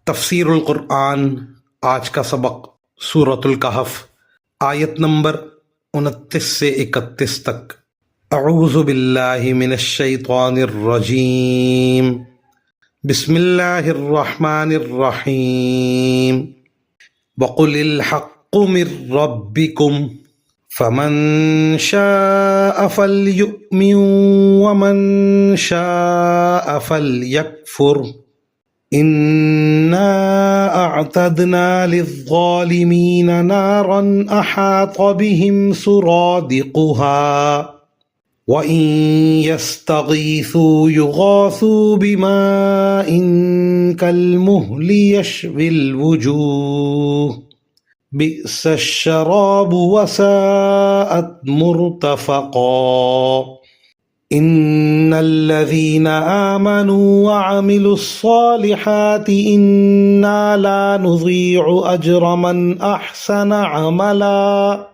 تفسیر القرآن آج کا سبق سورۃ الکہف آیت نمبر 29 سے 31 تک۔ اعوذ باللہ من الشیطان الرجیم، بسم اللہ الرحمن الرحیم۔ وقل الحق من ربکم فمن شاء فلیؤمن ومن شاء فلیکفر إنا أعتدنا للظالمين نارا أحاط بهم سرادقها وإن يستغيثوا يغاثوا بماء كالمهل يشوي الوجوه بئس الشراب وساءت مرتفقا إن الذين آمنوا وعملوا الصالحات إنا لا نضيع أجر من أحسن عملا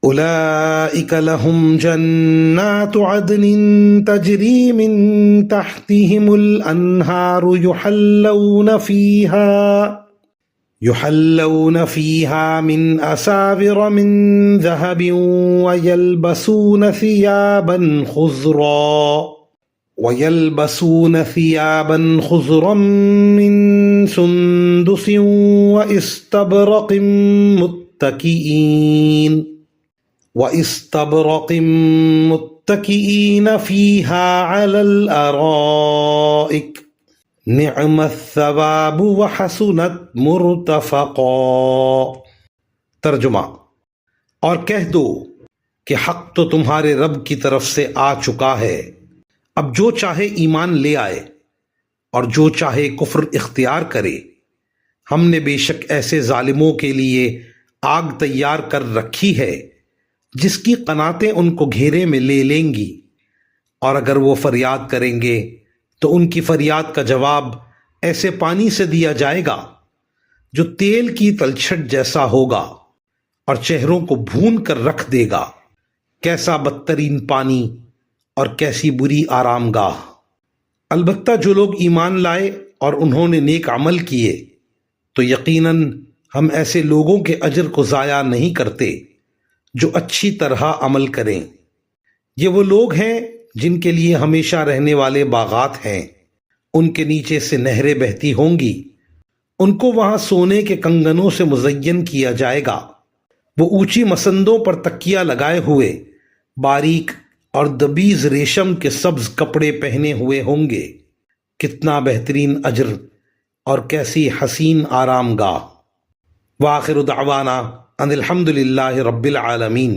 أولئك لهم جنات عدن تجري من تحتهم الأنهار يحلون فيها من أساور من ذهب ويلبسون ثيابا خضرا من سندس وإستبرق متكئين فيها على الأرائك نعم الثواب وحسنت مرتفقا۔ ترجمہ: اور کہہ دو کہ حق تو تمہارے رب کی طرف سے آ چکا ہے، اب جو چاہے ایمان لے آئے اور جو چاہے کفر اختیار کرے۔ ہم نے بے شک ایسے ظالموں کے لیے آگ تیار کر رکھی ہے جس کی قناتیں ان کو گھیرے میں لے لیں گی، اور اگر وہ فریاد کریں گے تو ان کی فریاد کا جواب ایسے پانی سے دیا جائے گا جو تیل کی تلچھٹ جیسا ہوگا اور چہروں کو بھون کر رکھ دے گا۔ کیسا بدترین پانی اور کیسی بری آرام گاہ! البتہ جو لوگ ایمان لائے اور انہوں نے نیک عمل کیے تو یقیناً ہم ایسے لوگوں کے اجر کو ضائع نہیں کرتے جو اچھی طرح عمل کریں۔ یہ وہ لوگ ہیں جن کے لیے ہمیشہ رہنے والے باغات ہیں، ان کے نیچے سے نہریں بہتی ہوں گی، ان کو وہاں سونے کے کنگنوں سے مزین کیا جائے گا، وہ اونچی مسندوں پر تکیہ لگائے ہوئے باریک اور دبیز ریشم کے سبز کپڑے پہنے ہوئے ہوں گے۔ کتنا بہترین اجر اور کیسی حسین آرام گاہ! وآخر دعوانا ان الحمد للہ رب العالمین۔